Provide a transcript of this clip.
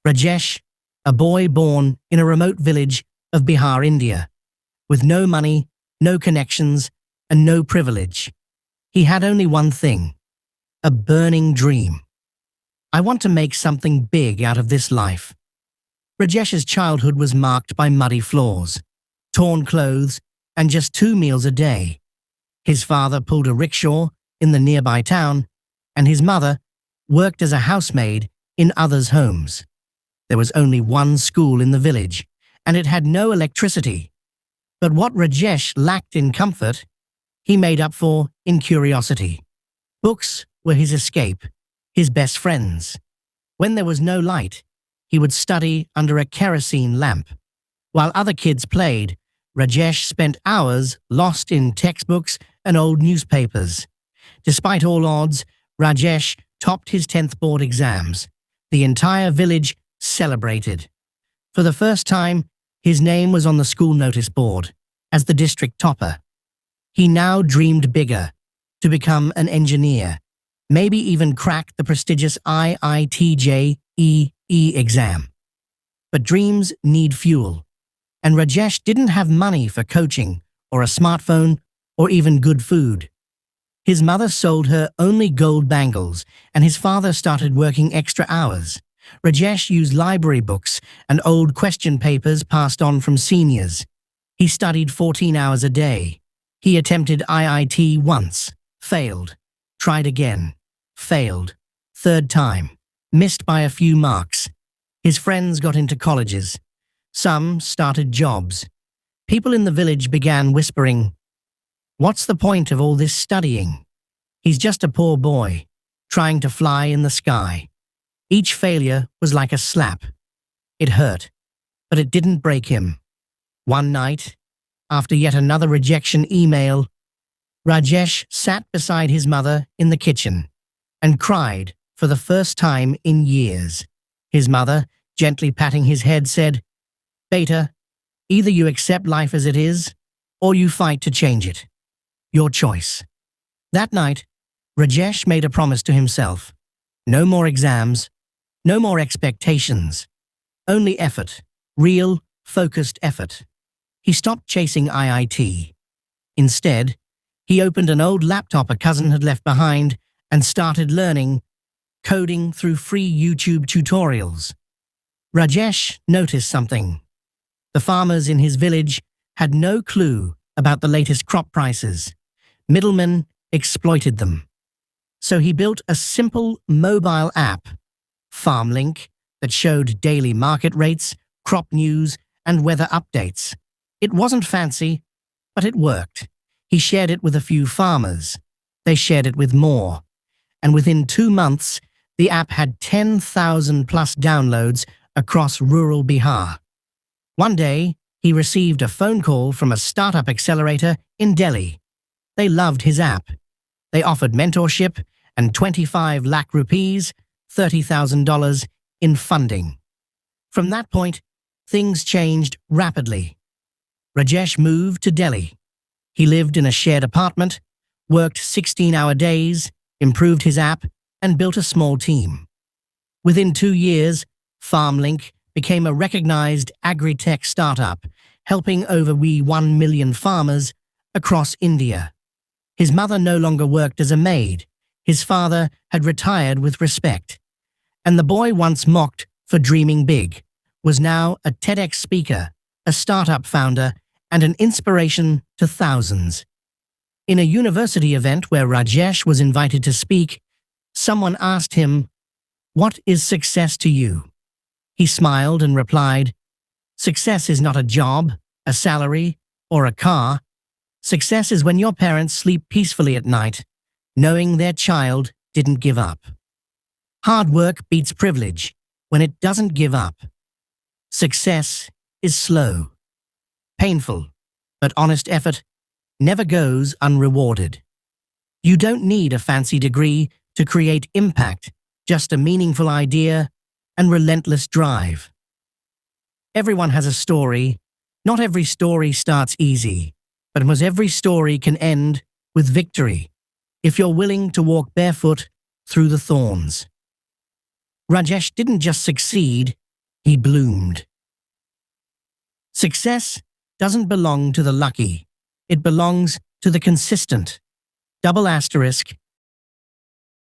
Rajesh, a boy born in a remote village of Bihar, India, with no money, no connections, and no privilege. He had only one thing: a burning dream. I want to make something big out of this life. Rajesh's childhood was marked by muddy floors, torn clothes, and just 2 meals a day. His father pulled a rickshaw in the nearby town, and his mother worked as a housemaid in others' homes. There was only one school in the village, and it had no electricity. But what Rajesh lacked in comfort, he made up for in curiosity. Books were his escape, his best friends. When there was no light, he would study under a kerosene lamp. While other kids played, Rajesh spent hours lost in textbooks and old newspapers. Despite all odds, Rajesh topped his 10th board exams. The entire village celebrated. For the first time, his name was on the school notice board as the district topper. He now dreamed bigger, to become an engineer, maybe even crack the prestigious IITJEE exam. But dreams need fuel, and Rajesh didn't have money for coaching or a smartphone or even good food. His mother sold her only gold bangles, and his father started working extra hours. Rajesh used library books and old question papers passed on from seniors. He studied 14 hours a day. He attempted IIT once, failed, tried again, failed, third time, missed by a few marks. His friends got into colleges. Some started jobs. People in the village began whispering, "What's the point of all this studying? He's just a poor boy, trying to fly in the sky." Each failure was like a slap. It hurt, but it didn't break him. One night, after yet another rejection email, Rajesh sat beside his mother in the kitchen and cried for the first time in years. His mother, gently patting his head, said, "Beta, either you accept life as it is, or you fight to change it. Your choice." That night, Rajesh made a promise to himself. No more exams, no more expectations, only effort, real, focused effort. He stopped chasing IIT. Instead, he opened an old laptop a cousin had left behind and started learning coding through free YouTube tutorials. Rajesh noticed something. The farmers in his village had no clue about the latest crop prices. Middlemen exploited them. So he built a simple mobile app, FarmLink, that showed daily market rates, crop news, and weather updates. It wasn't fancy, but it worked. He shared it with a few farmers. They shared it with more. And within 2 months, the app had 10,000 plus downloads across rural Bihar. One day, he received a phone call from a startup accelerator in Delhi. They loved his app. They offered mentorship and 25 lakh rupees, $30,000 in funding. From that point, things changed rapidly. Rajesh moved to Delhi. He lived in a shared apartment, worked 16-hour days, improved his app, and built a small team. Within 2 years, FarmLink became a recognized agri-tech startup, helping over 1 million farmers across India. His mother no longer worked as a maid. His father had retired with respect. And the boy once mocked for dreaming big was now a TEDx speaker, a startup founder, and an inspiration to thousands. In a university event where Rajesh was invited to speak, someone asked him, "What is success to you?" He smiled and replied, "Success is not a job, a salary, or a car. Success is when your parents sleep peacefully at night, knowing their child didn't give up." Hard work beats privilege when it doesn't give up. Success is slow, painful, but honest effort never goes unrewarded. You don't need a fancy degree to create impact, just a meaningful idea and relentless drive. Everyone has a story. Not every story starts easy, but almost every story can end with victory if you're willing to walk barefoot through the thorns. Rajesh didn't just succeed, He bloomed. Success doesn't belong to the lucky. It belongs to the consistent. Double asterisk,